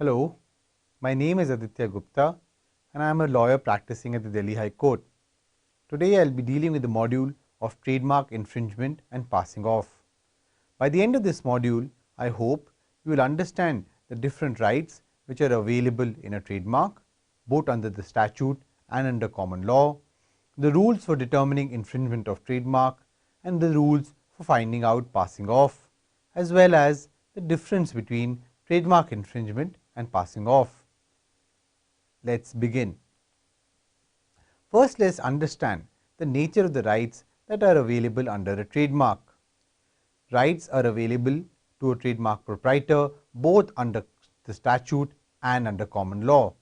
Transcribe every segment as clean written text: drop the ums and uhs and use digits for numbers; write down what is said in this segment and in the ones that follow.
Hello, my name is Aditya Gupta and I am a lawyer practicing at the Delhi High Court. Today I will be dealing with the module of trademark infringement and passing off. By the end of this module, I hope you will understand the different rights which are available in a trademark, both under the statute and under common law, the rules for determining infringement of trademark and the rules for finding out passing off, as well as the difference between trademark infringement and passing off. Let's begin. First, let's understand the nature of the rights that are available under a trademark. Rights are available to a trademark proprietor both under the statute and under common law.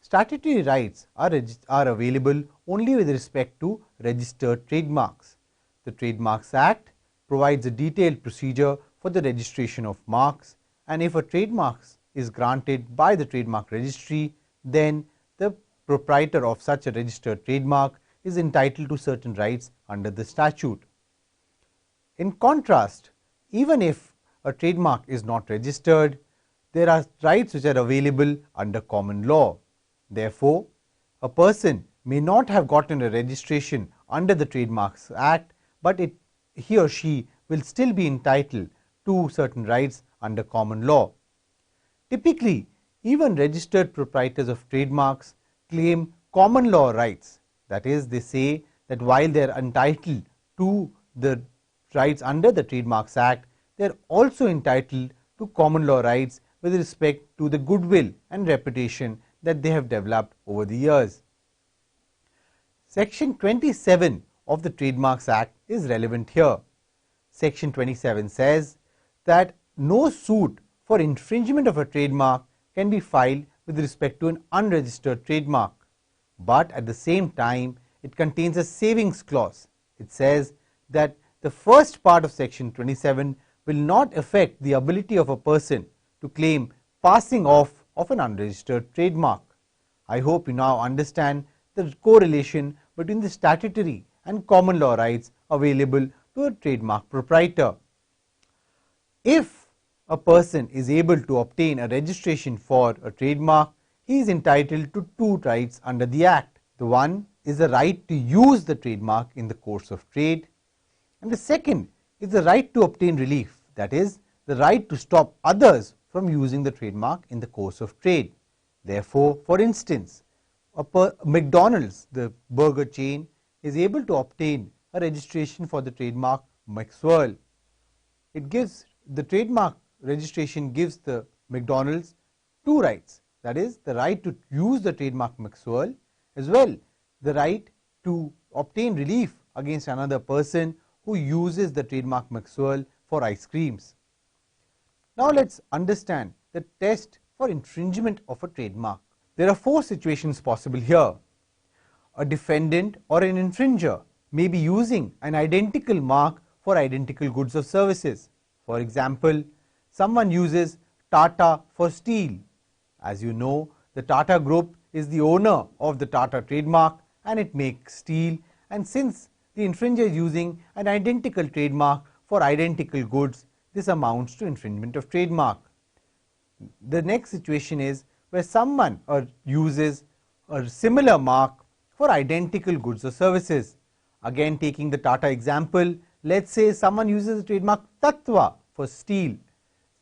Statutory rights are available only with respect to registered trademarks. The Trademarks Act provides a detailed procedure for the registration of marks, and if a trademark is granted by the trademark registry, then the proprietor of such a registered trademark is entitled to certain rights under the statute. In contrast, even if a trademark is not registered, there are rights which are available under common law. Therefore, a person may not have gotten a registration under the Trademarks Act, but he or she will still be entitled to certain rights under common law. Typically, even registered proprietors of trademarks claim common law rights. That is, they say that while they are entitled to the rights under the Trademarks Act, they are also entitled to common law rights with respect to the goodwill and reputation that they have developed over the years. Section 27 of the Trademarks Act is relevant here. Section 27 says that no suit for infringement of a trademark can be filed with respect to an unregistered trademark, but at the same time it contains a savings clause. It says that the first part of section 27 will not affect the ability of a person to claim passing off of an unregistered trademark. I hope you now understand the correlation between the statutory and common law rights available to a trademark proprietor. If a person is able to obtain a registration for a trademark, he is entitled to two rights under the Act. The one is the right to use the trademark in the course of trade, and the second is the right to obtain relief, that is, the right to stop others from using the trademark in the course of trade. Therefore, for instance, McDonald's, the burger chain, is able to obtain a registration for the trademark McSwirl. The trademark registration gives the McDonald's two rights, that is, the right to use the trademark McSwirl, as well the right to obtain relief against another person who uses the trademark McSwirl for ice creams. Now let's understand the test for infringement of a trademark. There are four situations possible here. A defendant or an infringer may be using an identical mark for identical goods or services. For example, someone uses Tata for steel. As you know, the Tata Group is the owner of the Tata trademark and it makes steel, and since the infringer is using an identical trademark for identical goods, this amounts to infringement of trademark. The next situation is where someone uses a similar mark for identical goods or services. Again, taking the Tata example, let's say someone uses the trademark Tattva for steel.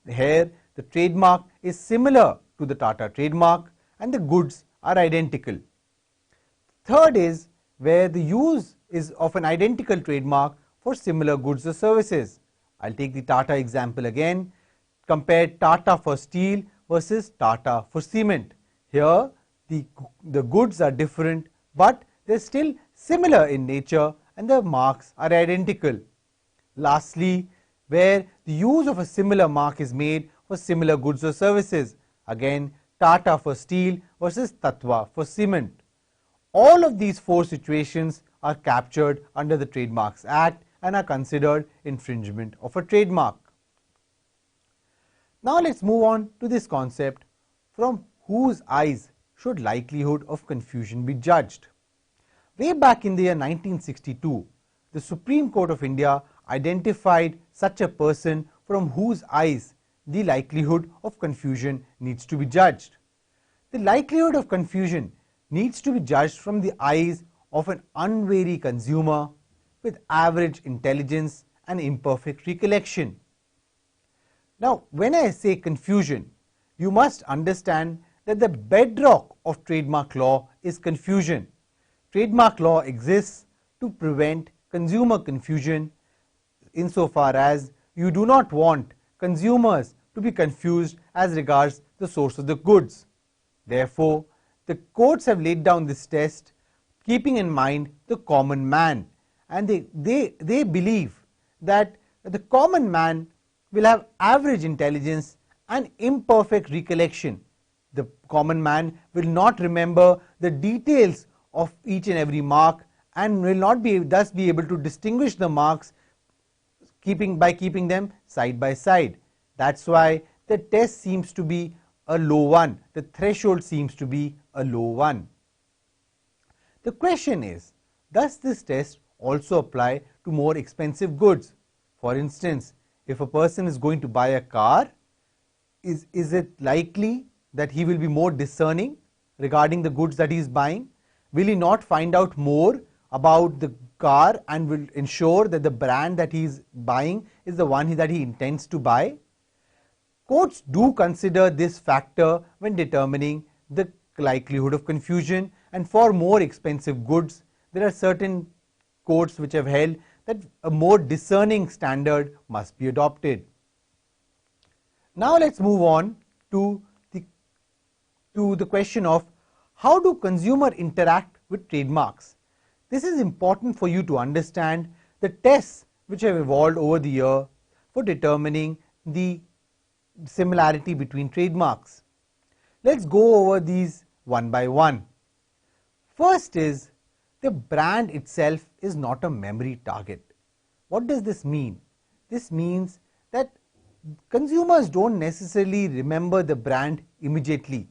Here the trademark is similar to the Tata trademark and the goods are identical. Third is where the use is of an identical trademark for similar goods or services. I'll take the Tata example again. Compare Tata for steel versus Tata for cement. Here the goods are different, but they're still similar in nature and the marks are identical. Lastly, where the use of a similar mark is made for similar goods or services. Again, Tata for steel versus Tattva for cement. All of these four situations are captured under the Trademarks Act and are considered infringement of a trademark. Now let's move on to this concept, from whose eyes should likelihood of confusion be judged. Way back in the year 1962, the Supreme Court of India identified such a person from whose eyes the likelihood of confusion needs to be judged. The likelihood of confusion needs to be judged from the eyes of an unwary consumer with average intelligence and imperfect recollection. Now, when I say confusion, you must understand that the bedrock of trademark law is confusion. Trademark law exists to prevent consumer confusion insofar as you do not want consumers to be confused as regards the source of the goods. Therefore, the courts have laid down this test keeping in mind the common man, and they believe that the common man will have average intelligence and imperfect recollection. The common man will not remember the details of each and every mark and will not thus be able to distinguish the marks by keeping them side by side. That's why the test seems to be a low one. The threshold seems to be a low one. The question is, does this test also apply to more expensive goods? For instance, if a person is going to buy a car, is it likely that he will be more discerning regarding the goods that he is buying? Will he not find out more about the car and will ensure that the brand that he is buying is the one that he intends to buy? Courts do consider this factor when determining the likelihood of confusion, and for more expensive goods, there are certain courts which have held that a more discerning standard must be adopted. Now let's move on to the question of how do consumers interact with trademarks. This is important for you to understand the tests which have evolved over the year for determining the similarity between trademarks. Let's go over these one by one. First is, the brand itself is not a memory target. What does this mean? This means that consumers don't necessarily remember the brand immediately,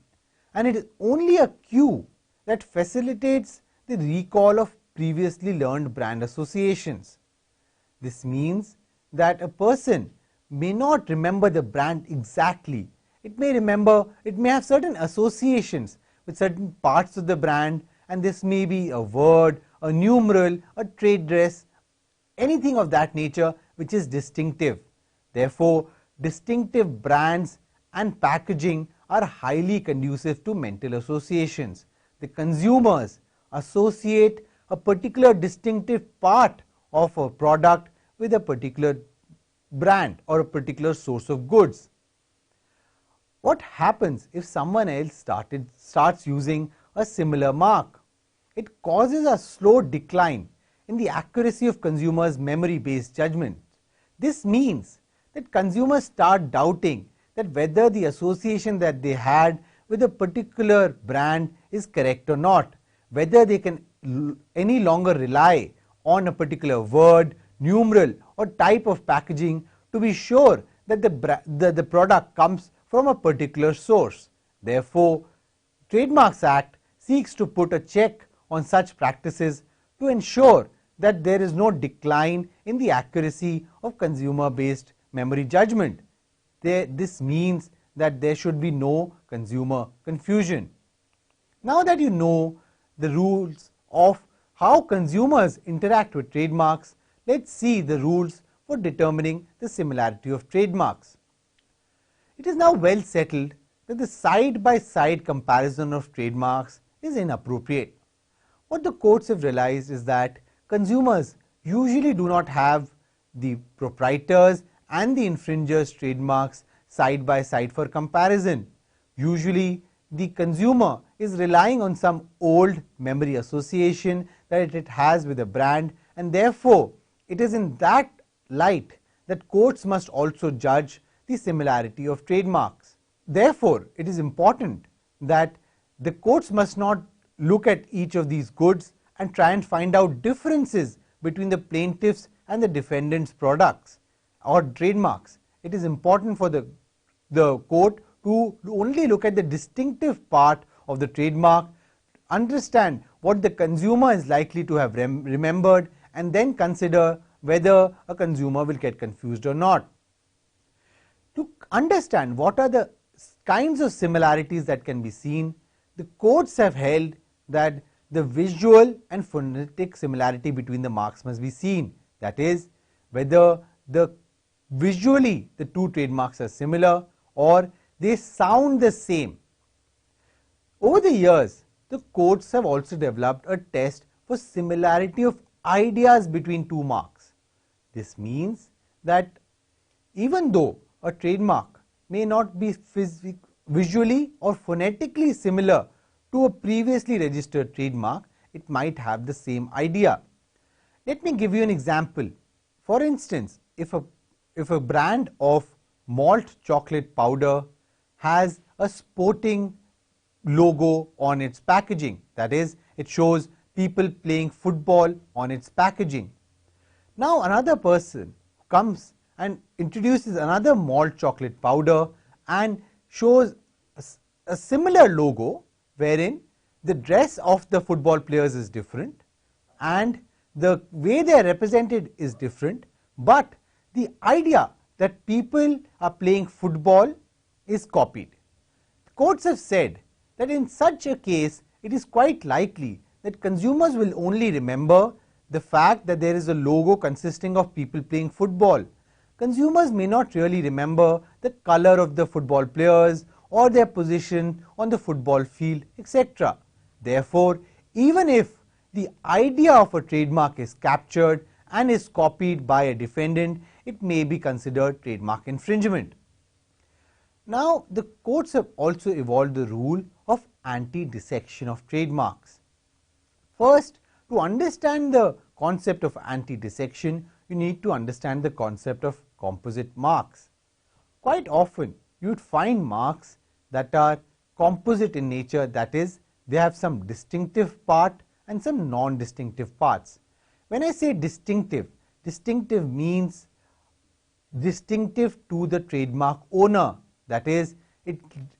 and it is only a cue that facilitates the recall of previously learned brand associations. This means that a person may not remember the brand exactly. It may have certain associations with certain parts of the brand, and this may be a word, a numeral, a trade dress, anything of that nature which is distinctive. Therefore, distinctive brands and packaging are highly conducive to mental associations. The consumers associate a particular distinctive part of a product with a particular brand or a particular source of goods. What happens if someone else starts using a similar mark? It causes a slow decline in the accuracy of consumers' memory-based judgment. This means that consumers start doubting that whether the association that they had with a particular brand is correct or not, whether they can any longer rely on a particular word, numeral or type of packaging to be sure that the product comes from a particular source. Therefore, Trademarks Act seeks to put a check on such practices to ensure that there is no decline in the accuracy of consumer-based memory judgment. This means that there should be no consumer confusion. Now that you know the rules of how consumers interact with trademarks, let's see the rules for determining the similarity of trademarks. It is now well settled that the side-by-side comparison of trademarks is inappropriate. What the courts have realized is that consumers usually do not have the proprietors and the infringers' trademarks side by side for comparison. Usually, the consumer is relying on some old memory association that it has with a brand, and therefore, it is in that light that courts must also judge the similarity of trademarks. Therefore, it is important that the courts must not look at each of these goods and try and find out differences between the plaintiffs and the defendants' products or trademarks. It is important for the court to only look at the distinctive part of the trademark, understand what the consumer is likely to have remembered, and then consider whether a consumer will get confused or not. To understand what are the kinds of similarities that can be seen, the courts have held that the visual and phonetic similarity between the marks must be seen. That is, whether visually the two trademarks are similar or they sound the same. Over the years, the courts have also developed a test for similarity of ideas between two marks. This means that even though a trademark may not be visually or phonetically similar to a previously registered trademark, it might have the same idea. Let me give you an example. For instance, if a brand of malt chocolate powder has a sporting logo on its packaging, that is, it shows people playing football on its packaging. Now another person comes and introduces another malt chocolate powder and shows a similar logo wherein the dress of the football players is different and the way they are represented is different, but the idea that people are playing football is copied. The courts have said that in such a case, it is quite likely that consumers will only remember the fact that there is a logo consisting of people playing football. Consumers may not really remember the color of the football players or their position on the football field, etc. Therefore, even if the idea of a trademark is captured and is copied by a defendant, it may be considered trademark infringement. Now, the courts have also evolved the rule of anti-dissection of trademarks. First, to understand the concept of anti-dissection, you need to understand the concept of composite marks. Quite often, you would find marks that are composite in nature, that is, they have some distinctive part and some non-distinctive parts. When I say distinctive, distinctive means distinctive to the trademark owner. That is, it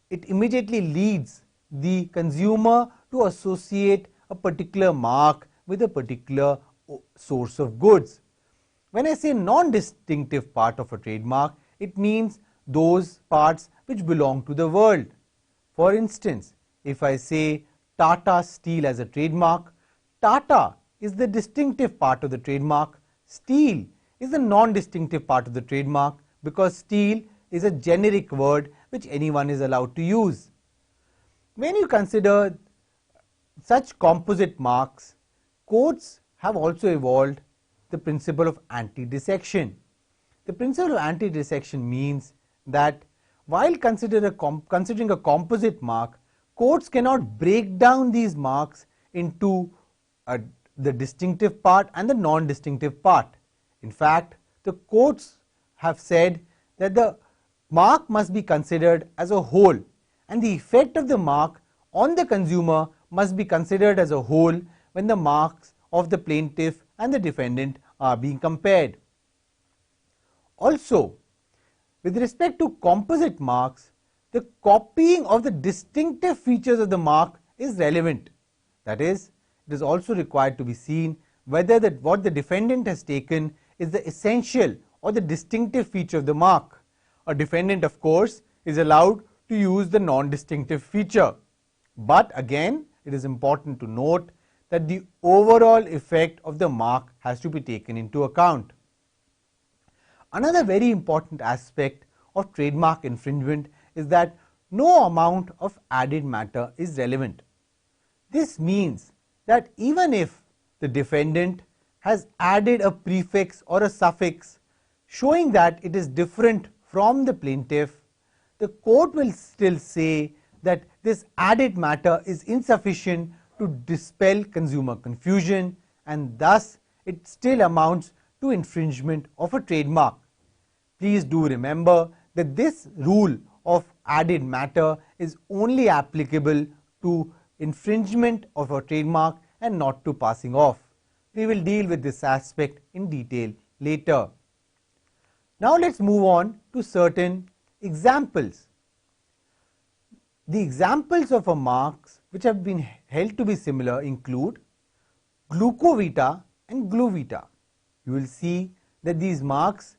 immediately leads the consumer to associate a particular mark with a particular source of goods. When I say non-distinctive part of a trademark, it means those parts which belong to the world. For instance, if I say Tata Steel as a trademark, Tata is the distinctive part of the trademark, steel is the non-distinctive part of the trademark because steel is a generic word which anyone is allowed to use. When you consider such composite marks, courts have also evolved the principle of anti-dissection. The principle of anti-dissection means that while considering a composite mark, courts cannot break down these marks into the distinctive part and the non-distinctive part. In fact, the courts have said that the mark must be considered as a whole and the effect of the mark on the consumer must be considered as a whole when the marks of the plaintiff and the defendant are being compared. Also, with respect to composite marks, the copying of the distinctive features of the mark is relevant. That is, it is also required to be seen whether what the defendant has taken is the essential or the distinctive feature of the mark. A defendant, of course, is allowed to use the non-distinctive feature. But again, it is important to note that the overall effect of the mark has to be taken into account. Another very important aspect of trademark infringement is that no amount of added matter is relevant. This means that even if the defendant has added a prefix or a suffix showing that it is different from the plaintiff, the court will still say that this added matter is insufficient to dispel consumer confusion and thus it still amounts to infringement of a trademark. Please do remember that this rule of added matter is only applicable to infringement of a trademark and not to passing off. We will deal with this aspect in detail later. Now let's move on to certain examples. The examples of marks which have been held to be similar include Glucovita and Gluvita. You will see that these marks,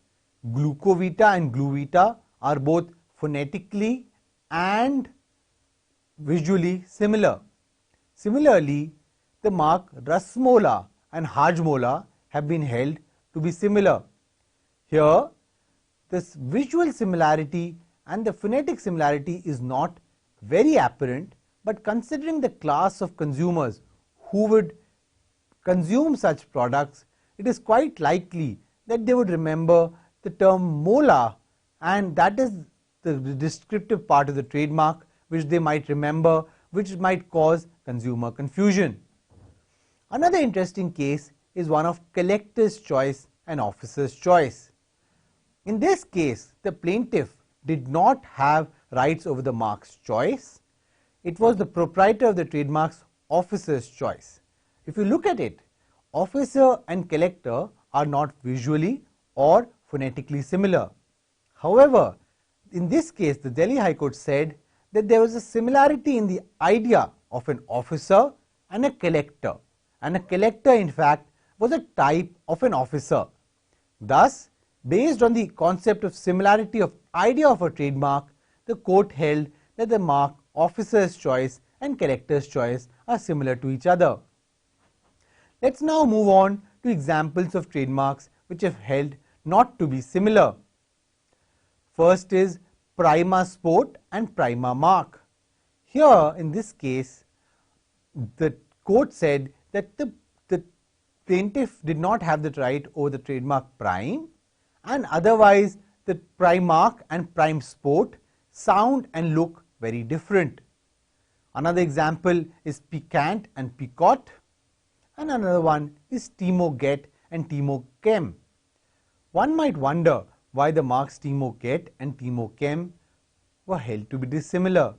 Glucovita and Gluvita, are both phonetically and visually similar. Similarly, the mark Rasmola and Hajmola have been held to be similar. Here, this visual similarity and the phonetic similarity is not very apparent, but considering the class of consumers who would consume such products, it is quite likely that they would remember the term mola, and that is the descriptive part of the trademark which they might remember, which might cause consumer confusion. Another interesting case is one of collector's choice and officer's choice. In this case, the plaintiff did not have rights over the mark's choice. It was the proprietor of the trademark's officer's choice. If you look at it, officer and collector are not visually or phonetically similar. However, in this case, the Delhi High Court said that there was a similarity in the idea of an officer and a collector, and a collector in fact was a type of an officer. Thus, based on the concept of similarity of idea of a trademark, the court held that the mark officer's choice and collector's choice are similar to each other. Let's now move on to examples of trademarks which have held not to be similar. First is Prima Sport and Prima Mark. Here in this case, the court said that the plaintiff did not have the right over the trademark Prime, and otherwise the Primark and Prime Sport sound and look very different. Another example is Piquant and Picot, and another one is Timo Get and Timo Chem. One might wonder why the marks Timo Get and Timo Chem were held to be dissimilar.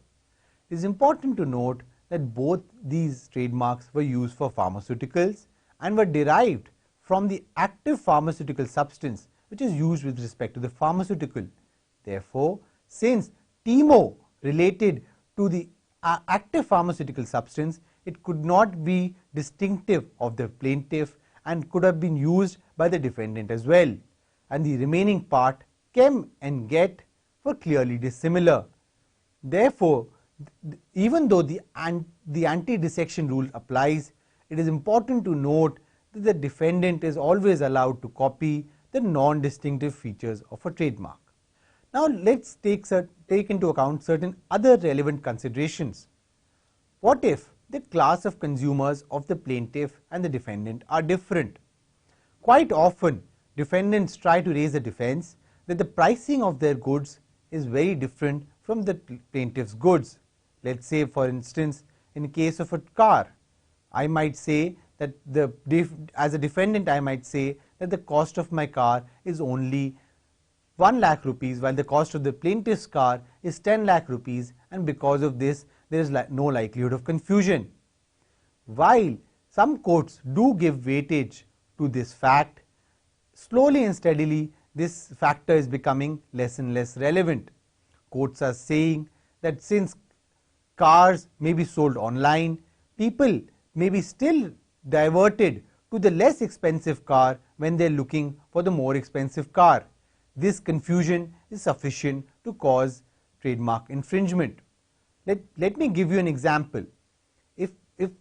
It is important to note that both these trademarks were used for pharmaceuticals and were derived from the active pharmaceutical substance which is used with respect to the pharmaceutical. Therefore, since Timo related to the active pharmaceutical substance, it could not be distinctive of the plaintiff and could have been used by the defendant as well. And the remaining part, Chem and Get, were clearly dissimilar. Therefore, even though the anti-dissection rule applies, it is important to note that the defendant is always allowed to copy the non-distinctive features of a trademark. Now let's take into account certain other relevant considerations. What if the class of consumers of the plaintiff and the defendant are different? Quite often, defendants try to raise a defense that the pricing of their goods is very different from the plaintiff's goods. Let's say, for instance, in the case of a car, I might say that as a defendant I might say that the cost of my car is only 1 lakh rupees while the cost of the plaintiff's car is 10 lakh rupees, and because of this there is no likelihood of confusion. While some courts do give weightage to this fact, slowly and steadily this factor is becoming less and less relevant. Courts are saying that since cars may be sold online, people may be still diverted to the less expensive car when they are looking for the more expensive car. This confusion is sufficient to cause trademark infringement. Let me give you an example. If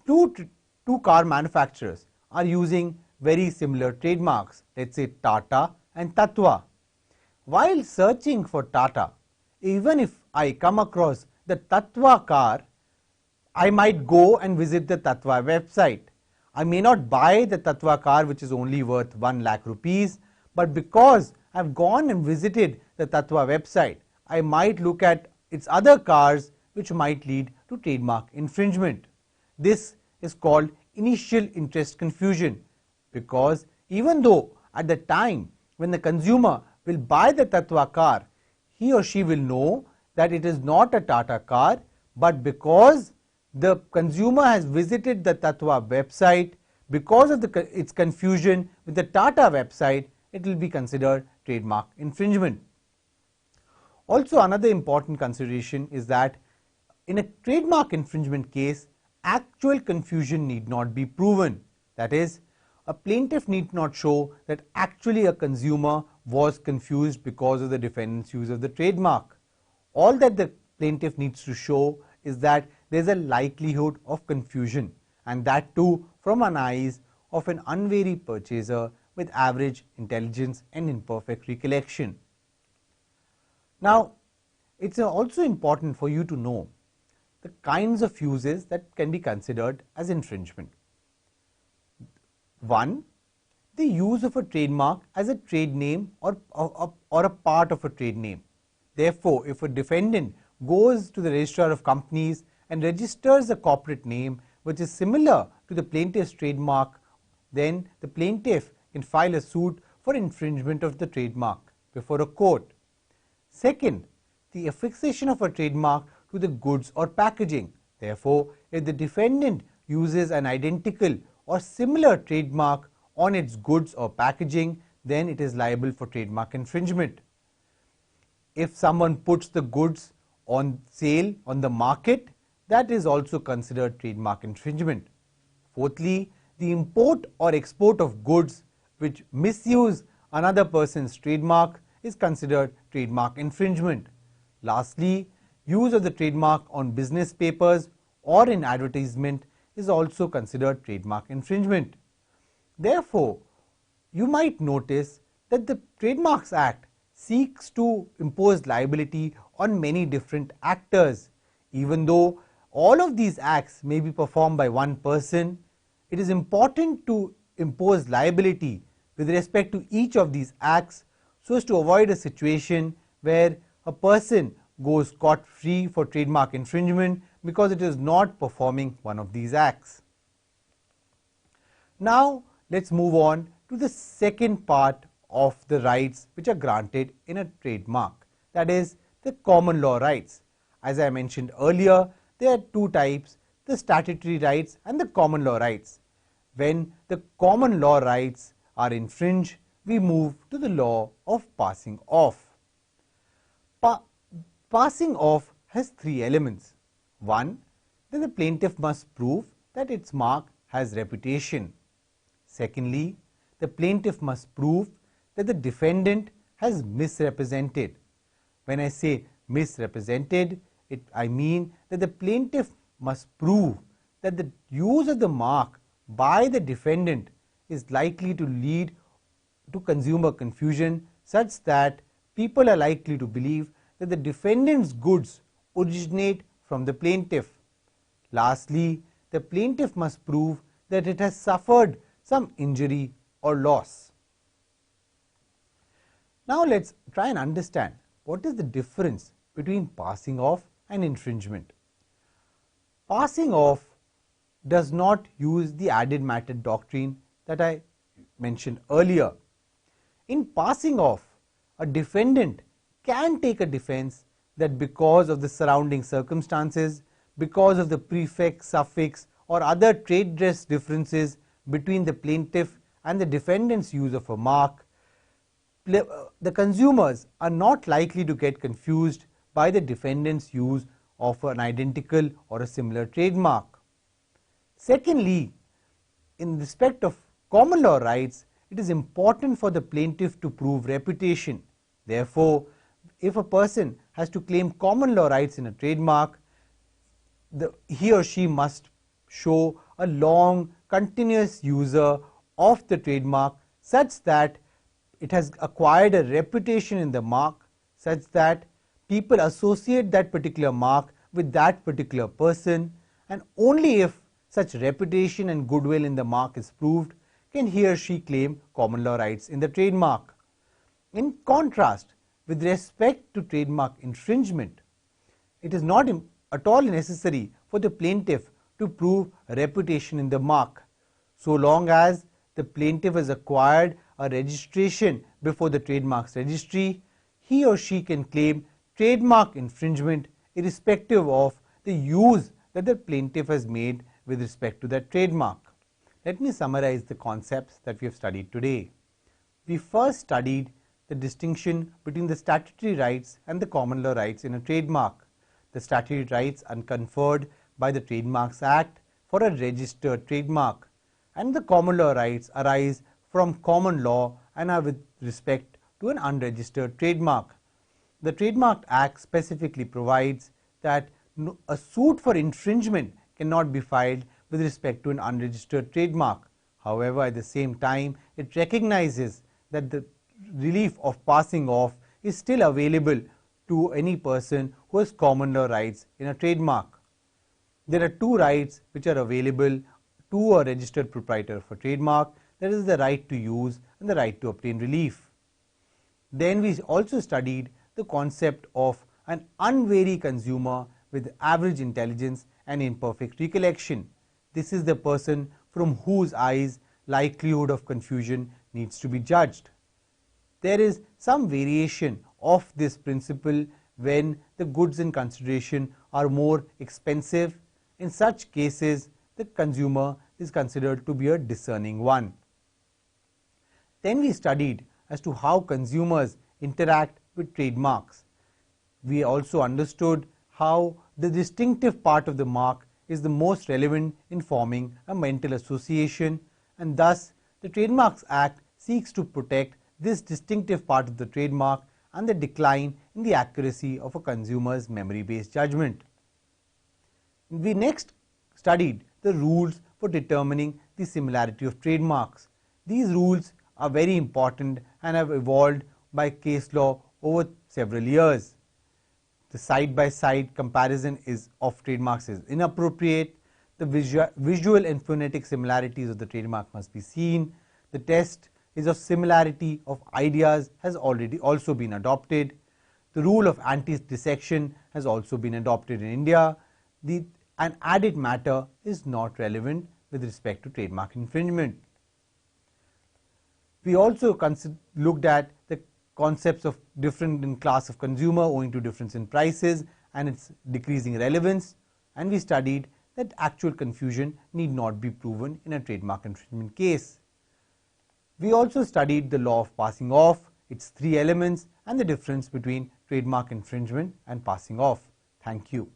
two car manufacturers are using very similar trademarks, let's say Tata and Tatva, while searching for Tata, even if I come across the Tatva car, I might go and visit the Tatva website. I may not buy the Tatva car which is only worth 1 lakh rupees, but because I have gone and visited the Tatva website, I might look at its other cars which might lead to trademark infringement. This is called initial interest confusion, because even though at the time when the consumer will buy the Tatva car, he or she will know that it is not a Tata car, but because the consumer has visited the Tatva website, because of its confusion with the Tata website, it will be considered trademark infringement. Also, another important consideration is that in a trademark infringement case, actual confusion need not be proven. That is, a plaintiff need not show that actually a consumer was confused because of the defendant's use of the trademark. All that the plaintiff needs to show is that there is a likelihood of confusion, and that too from an eyes of an unwary purchaser with average intelligence and imperfect recollection. Now, it's also important for you to know the kinds of uses that can be considered as infringement. 1. The use of a trademark as a trade name or a part of a trade name. Therefore, if a defendant goes to the registrar of companies and registers a corporate name which is similar to the plaintiff's trademark, then the plaintiff can file a suit for infringement of the trademark before a court. Second, the affixation of a trademark to the goods or packaging. Therefore, if the defendant uses an identical or similar trademark on its goods or packaging, then it is liable for trademark infringement. If someone puts the goods on sale on the market, that is also considered trademark infringement. Fourthly, the import or export of goods which misuse another person's trademark is considered trademark infringement. Lastly, use of the trademark on business papers or in advertisement is also considered trademark infringement. Therefore, you might notice that the Trademarks Act seeks to impose liability on many different actors. Even though all of these acts may be performed by one person, it is important to impose liability with respect to each of these acts so as to avoid a situation where a person goes scot-free for trademark infringement because it is not performing one of these acts. Now, let's move on to the second part of the rights which are granted in a trademark, that is the common law rights. As I mentioned earlier, there are two types, the statutory rights and the common law rights. When the common law rights are infringed, we move to the law of passing off. Passing off has three elements. 1. That the plaintiff must prove that its mark has reputation. Secondly, the plaintiff must prove that the defendant has misrepresented. When I say misrepresented, I mean that the plaintiff must prove that the use of the mark by the defendant is likely to lead to consumer confusion such that people are likely to believe that the defendant's goods originate from the plaintiff. Lastly, the plaintiff must prove that it has suffered some injury or loss. Now let's try and understand what is the difference between passing off and infringement. Passing off does not use the added matter doctrine that I mentioned earlier. In passing off, a defendant can take a defense that because of the surrounding circumstances, because of the prefix, suffix or other trade dress differences between the plaintiff and the defendant's use of a mark, the consumers are not likely to get confused by the defendant's use of an identical or a similar trademark. Secondly, in respect of common law rights, it is important for the plaintiff to prove reputation. Therefore, if a person has to claim common law rights in a trademark, he or she must show a long continuous user of the trademark such that it has acquired a reputation in the mark such that people associate that particular mark with that particular person, and only if such reputation and goodwill in the mark is proved can he or she claim common law rights in the trademark. In contrast, with respect to trademark infringement, it is not at all necessary for the plaintiff to prove a reputation in the mark. So long as the plaintiff has acquired a registration before the trademarks registry, he or she can claim trademark infringement irrespective of the use that the plaintiff has made with respect to that trademark. Let me summarize the concepts that we have studied today. We first studied the distinction between the statutory rights and the common law rights in a trademark. The statutory rights are conferred by the Trademarks Act for a registered trademark, and the common law rights arise from common law and are with respect to an unregistered trademark. The Trademark Act specifically provides that a suit for infringement cannot be filed with respect to an unregistered trademark. However, at the same time, it recognizes that the relief of passing off is still available to any person who has common law rights in a trademark. There are two rights which are available to a registered proprietor of a trademark. That is the right to use and the right to obtain relief. Then we also studied the concept of an unwary consumer with average intelligence and imperfect recollection. This is the person from whose eyes likelihood of confusion needs to be judged. There is some variation of this principle when the goods in consideration are more expensive. In such cases, the consumer is considered to be a discerning one. Then we studied as to how consumers interact with trademarks. We also understood how the distinctive part of the mark is the most relevant in forming a mental association, and thus the Trademarks Act seeks to protect this distinctive part of the trademark and the decline in the accuracy of a consumer's memory-based judgment. We next studied the rules for determining the similarity of trademarks. These rules are very important and have evolved by case law over several years. The side-by-side comparison of trademarks is inappropriate. The visual and phonetic similarities of the trademark must be seen. The test is of similarity of ideas has already also been adopted. The rule of anti-dissection has also been adopted in India. An added matter is not relevant with respect to trademark infringement. We also looked at the concepts of different in class of consumer owing to difference in prices and its decreasing relevance, and we studied that actual confusion need not be proven in a trademark infringement case. We also studied the law of passing off, its three elements, and the difference between trademark infringement and passing off. Thank you.